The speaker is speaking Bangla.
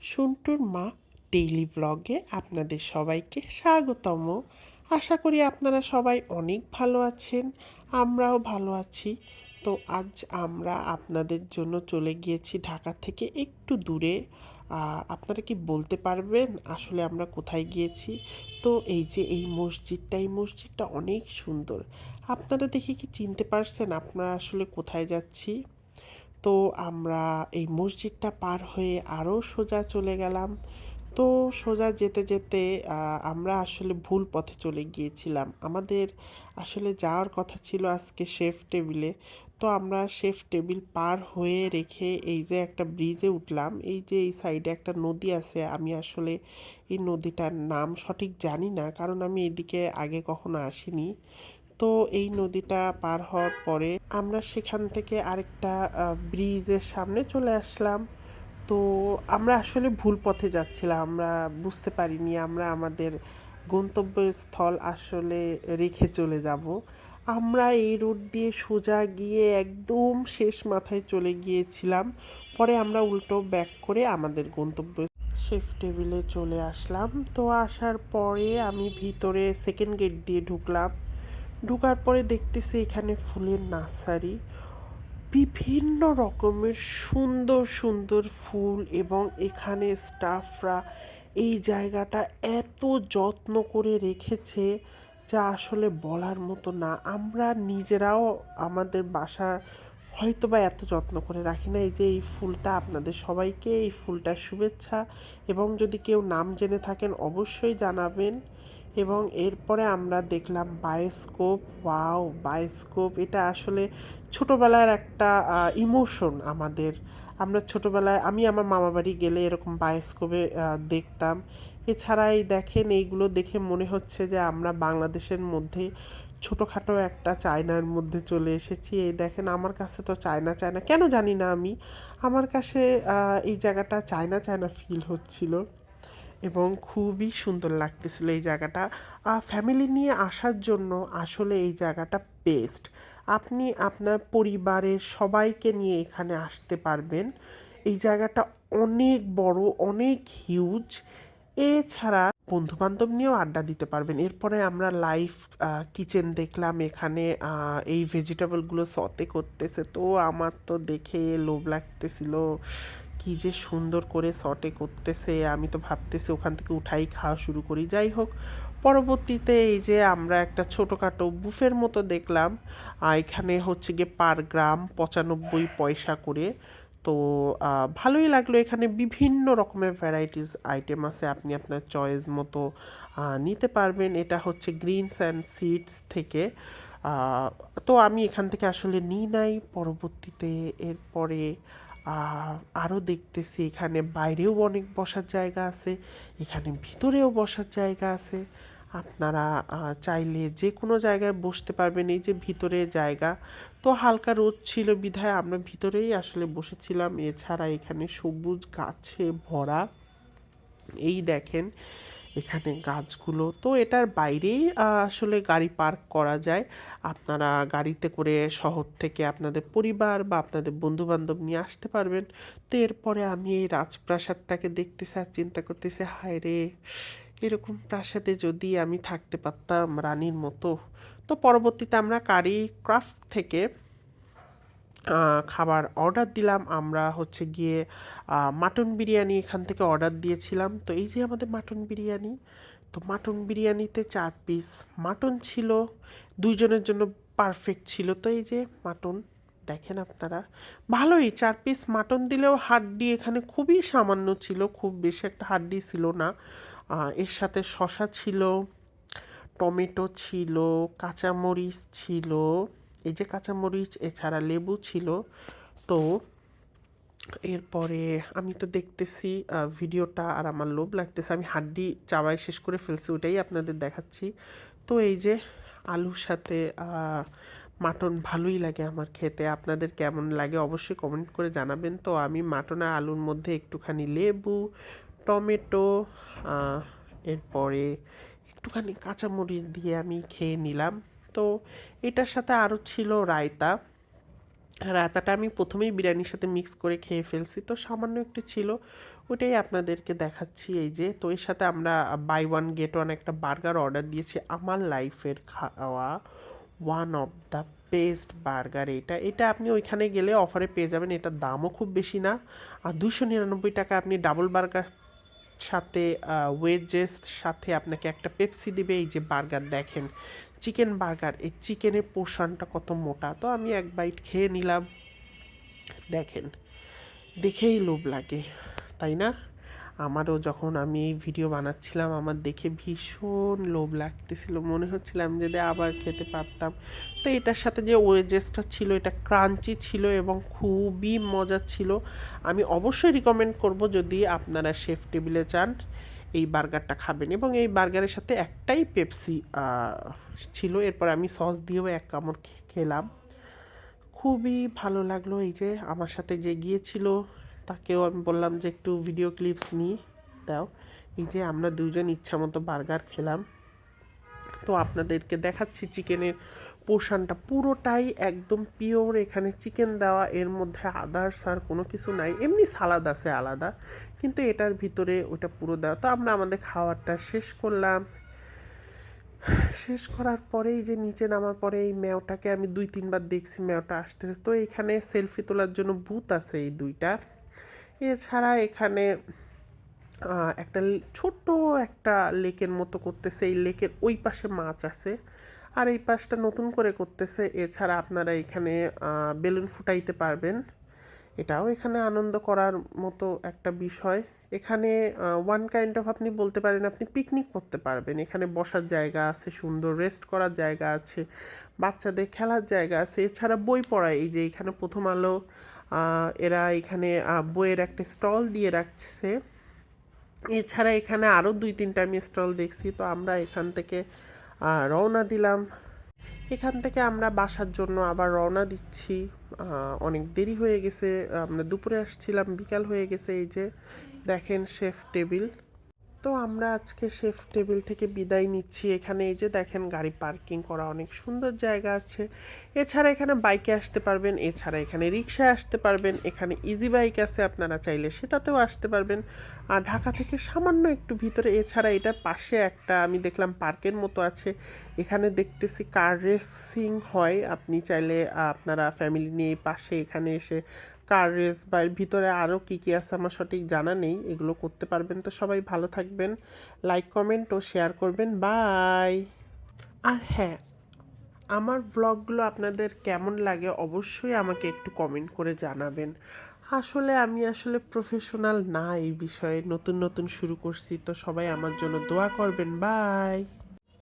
সন্টুর মা ডেইলি ব্লগে আপনাদের সবাইকে স্বাগতম। আশা করি আপনারা সবাই অনেক ভালো আছেন, আমরাও ভালো আছি। তো আজ আমরা আপনাদের জন্য চলে গিয়েছি ঢাকা থেকে একটু দূরে। আপনারা কি বলতে পারবেন আসলে আমরা কোথায় গিয়েছি? তো এই যে এই মসজিদটা অনেক সুন্দর। আপনারা দেখে কি চিনতে পারছেন আপনারা আসলে কোথায় যাচ্ছি? তো আমরা এই মসজিদটা পার হয়ে আরও সোজা চলে গেলাম। তো সোজা যেতে যেতে আমরা আসলে ভুল পথে চলে গিয়েছিলাম। আমাদের আসলে যাওয়ার কথা ছিল আজকে শেফ টেবিলে। তো আমরা শেফ টেবিল পার হয়ে রেখে এই যে একটা ব্রিজে উঠলাম। এই যে এই সাইডে একটা নদী আছে, আমি আসলে এই নদীটার নাম সঠিক জানি না, কারণ আমি এদিকে আগে কখনো আসিনি। তো এই নদীটা পার হওয়ার পরে আমরা সেখান থেকে আরেকটা ব্রিজের সামনে চলে আসলাম। তো আমরা আসলে ভুল পথে যাচ্ছিলাম, আমরা বুঝতে পারিনি আমরা আমাদের গন্তব্যস্থল আসলে রেখে চলে যাব। আমরা এই রুট দিয়ে সোজা গিয়ে একদম শেষ মাথায় চলে গিয়েছিলাম। পরে আমরা উল্টো ব্যাক করে আমাদের গন্তব্য শেফ টেবিলে চলে আসলাম। তো আসার পরে আমি ভিতরে সেকেন্ড গেট দিয়ে ঢুকলাম। ঢোকার পরে দেখতেছি এখানে ফুলের নার্সারি, বিভিন্ন রকমের সুন্দর সুন্দর ফুল, এবং এখানে স্টাফরা এই জায়গাটা এত যত্ন করে রেখেছে যা আসলে বলার মতো না। আমরা নিজেরাও আমাদের বাসা হয়তো বা এত যত্ন করে রাখি না। এই যে এই ফুলটা, আপনাদের সবাইকে এই ফুলটার শুভেচ্ছা, এবং যদি কেউ নাম জেনে থাকেন অবশ্যই জানাবেন। এবং এরপরে আমরা দেখলাম বায়োস্কোপ। ওয়াও, বায়োস্কোপ এটা আসলে ছোটোবেলার একটা ইমোশন আমাদের। আমরা ছোটোবেলায় আমি আমার মামাবাড়ি গেলে এরকম বায়োস্কোপে দেখতাম। এছাড়া এই দেখেন, এইগুলো দেখে মনে হচ্ছে যে আমরা বাংলাদেশের মধ্যে ছোটোখাটো একটা চায়নার মধ্যে চলে এসেছি। এই দেখেন, আমার কাছে তো চায়না চায়না কেন জানি না, আমার কাছে এই জায়গাটা চায়না চায়না ফিল হচ্ছিল, এবং খুবই সুন্দর লাগতেছিল এই জায়গাটা। ফ্যামিলি নিয়ে আসার জন্য আসলে এই জায়গাটা বেস্ট। আপনি আপনার পরিবারের সবাইকে নিয়ে এখানে আসতে পারবেন। এই জায়গাটা অনেক বড়, অনেক হিউজ। এছাড়া বন্ধুবান্ধব নিয়েও আড্ডা দিতে পারবেন। এরপরে আমরা লাইভ কিচেন দেখলাম। এখানে এই ভেজিটেবলগুলো সতে করতেছে, তো আমার তো দেখে লোভ লাগতেছিল, কি যে সুন্দর করে সটে করতেছে। আমি তো ভাবতেছি ওখান থেকে উঠাই খাওয়া শুরু করি। যাই হোক, পরবর্তীতে এই যে আমরা একটা ছোটোখাটো বুফের মতো দেখলাম। এখানে হচ্ছে গিয়ে পার গ্রাম 95 পয়সা করে। তো ভালোই লাগলো, এখানে বিভিন্ন রকমের ভ্যারাইটিস আইটেম আছে, আপনি আপনার চয়েস মতো নিতে পারবেন। এটা হচ্ছে গ্রিনস অ্যান্ড সিডস থেকে। তো আমি এখান থেকে আসলে নিই নাই পরবর্তীতে। এরপরে আরও দেখতেছি এখানে বাইরেও অনেক বসার জায়গা আছে, এখানে ভিতরেও বসার জায়গা আছে। আপনারা চাইলে যে কোনো জায়গায় বসতে পারবেন। এই যে ভিতরে জায়গা, তো হালকা রোদ ছিল বিধায় আমরা ভিতরেই আসলে বসেছিলাম। এছাড়া এখানে সবুজ গাছে ভরা। এই দেখেন এখানে গাছগুলো, তো এটার বাইরেই আসলে গাড়ি পার্ক করা যায়। আপনারা গাড়িতে করে শহর থেকে আপনাদের পরিবার বা আপনাদের বন্ধুবান্ধব নিয়ে আসতে পারবেন। তো এরপরে আমি এই রাজপ্রাসাদটাকে দেখতেছি আর চিন্তা করতেছি, হায় রে, এরকম প্রাসাদে যদি আমি থাকতে পারতাম রানীর মতো। তো পরবর্তীতে আমরা কারি ক্রাফট থেকে খাবার অর্ডার দিলাম। আমরা হচ্ছে গিয়ে মাটন বিরিয়ানি এখান থেকে অর্ডার দিয়েছিলাম। তো এই যে আমাদের মাটন বিরিয়ানি, তো মাটন বিরিয়ানিতে 4 পিস মাটন ছিল, দুইজনের জন্য পারফেক্ট ছিল। তো এই যে মাটন দেখেন আপনারা, ভালোই 4 পিস মাটন দিলেও হাড্ডি এখানে খুবই সামান্য ছিল, খুব বেশি একটা হাড্ডি ছিল না। এর সাথে শশা ছিল, টমেটো ছিল, কাঁচামরিচ ছিল, এই যে কাঁচামরিচ, এছাড়া লেবু ছিল। তো এরপরে আমি তো দেখতেছি ভিডিওটা, আর আমার লোভ লাগতেছে, আমি হাড্ডি চাবাই শেষ করে ফেলছি, ওটাই আপনাদের দেখাচ্ছি। তো এই যে আলুর সাথে মাটন ভালোই লাগে আমার খেতে। আপনাদের কেমন লাগে অবশ্যই কমেন্ট করে জানাবেন। তো আমি মাটন আর আলুর মধ্যে একটুখানি লেবু, টমেটো, এরপরে একটুখানি কাঁচামরিচ দিয়ে আমি খেয়ে নিলাম। তো এটার সাথে আরও ছিল রায়তা। রায়তাটা আমি প্রথমেই বিরিয়ানির সাথে মিক্স করে খেয়ে ফেলছি, তো সামান্য একটু ছিল, ওইটাই আপনাদেরকে দেখাচ্ছি। এই যে তো এর সাথে আমরা বাই ওয়ান গেট ওয়ান একটা বার্গার অর্ডার দিয়েছি। আমার লাইফের খাওয়া one of the best burger এটা। এটা আপনি ওইখানে গেলে অফারে পেয়ে যাবেন। এটার দামও খুব বেশি না। আর 299 টাকা আপনি ডাবল বার্গার সাথে ওয়েজেস সাথে আপনাকে একটা পেপসি দিবে। এই যে বার্গার দেখেন, চিকেন বার্গার, এই চিকেনের পোর্শনটা কত মোটা। তো আমি এক বাইট খেয়ে নিলাম। দেখেন, দেখেই লোভ লাগে, তাই না? আমারও যখন আমি এই ভিডিও বানাচ্ছিলাম আমার দেখে ভীষণ লোভ লাগতেছিল, মনে হচ্ছিল আমি যদি আবার খেতে পারতাম। তো এটার সাথে যে ওয়েজেসটা ছিল এটা ক্রাঞ্চি ছিল এবং খুবই মজা ছিল। আমি অবশ্যই রিকমেন্ড করব যদি আপনারা শেফ টেবিলে চান এই বার্গারটা খাবেন। এবং এই বার্গারের সাথে একটাই পেপসি ছিল। এরপর আমি সস দিয়েও এক কামড় খেলাম, খুবই ভালো লাগলো। এই যে আমার সাথে যে গিয়েছিল তাকেও আমি বললাম যে একটু ভিডিও ক্লিপস নিয়ে দাও। এই যে আমরা দুজন ইচ্ছা মতো বার্গার খেলাম। তো আপনাদেরকে দেখাচ্ছি চিকেনের পোর্শনটা পুরোটাই একদম পিওর, এখানে চিকেন দেওয়া, এর মধ্যে আদার্স আর কোনো কিছু নাই। এমনি সালাদ আছে আলাদা, কিন্তু এটার ভিতরে ওটা পুরো দেওয়া। তো আমরা আমাদের খাবারটা শেষ করলাম। শেষ করার পরেই যে নিচে নামার পরে এই মেয়টাকে আমি 2-3 বার দেখছি, মেয়টা আসতেছে। তো এখানে সেলফি তোলার জন্য বুথ আছে এই দুইটা। এছাড়া এখানে একটা ছোট্ট একটা লেকের মতো করতেছে। এই লেকের ওই পাশে মাছ আছে আর এই পাশটা নতুন করে করতেছে। এছাড়া আপনারা এখানে বেলুন ফুটাইতে পারবেন, এটাও এখানে আনন্দ করার মতো একটা বিষয়। এখানে ওয়ান কাইন্ড অফ আপনি বলতে পারেন আপনি পিকনিক করতে পারবেন। এখানে বসার জায়গা আছে, সুন্দর রেস্ট করার জায়গা আছে, বাচ্চাদের খেলার জায়গা আছে। এছাড়া বই পড়া, এই যে এখানে প্রথম আলো এরা এখানে বইয়ের একটা স্টল দিয়ে রাখছে। এছাড়া এখানে আরও 2-3টা আমি স্টল দেখছি। তো আমরা এখান থেকে রওনা দিলাম। এখান থেকে আমরা বাসার জন্য আবার রওনা দিচ্ছি। অনেক দেরি হয়ে গেছে, আমরা দুপুরে আসছিলাম, বিকাল হয়ে গেছে। এই যে দেখেন শেফ টেবিল। তো আমরা আজকে শেফ টেবিল থেকে বিদায় নিচ্ছি। এখানে এই যে দেখেন গাড়ি পার্কিং করা অনেক সুন্দর জায়গা আছে। এছাড়া এখানে বাইকে আসতে পারবেন, এছাড়া এখানে রিক্সায় আসতে পারবেন, এখানে ইজি বাইক আছে, আপনারা চাইলে সেটাতেও আসতে পারবেন। আর ঢাকা থেকে সামান্য একটু ভিতরে। এছাড়া এটার পাশে একটা আমি দেখলাম পার্কের মতো আছে, এখানে দেখতেছি কার রেসিং হয়। আপনি চাইলে আপনারা ফ্যামিলি নিয়ে পাশে এখানে এসে কার রেস বা এর ভিতরে আরও কী কী আছে আমার সঠিক জানা নেই, এগুলো করতে পারবেন। তো সবাই ভালো থাকবেন, লাইক কমেন্ট ও শেয়ার করবেন। বাই। আর হ্যাঁ, আমার ব্লগগুলো আপনাদের কেমন লাগে অবশ্যই আমাকে একটু কমেন্ট করে জানাবেন। আসলে আমি প্রফেশনাল না এই বিষয়ে, নতুন নতুন শুরু করছি। তো সবাই আমার জন্য দোয়া করবেন। বাই।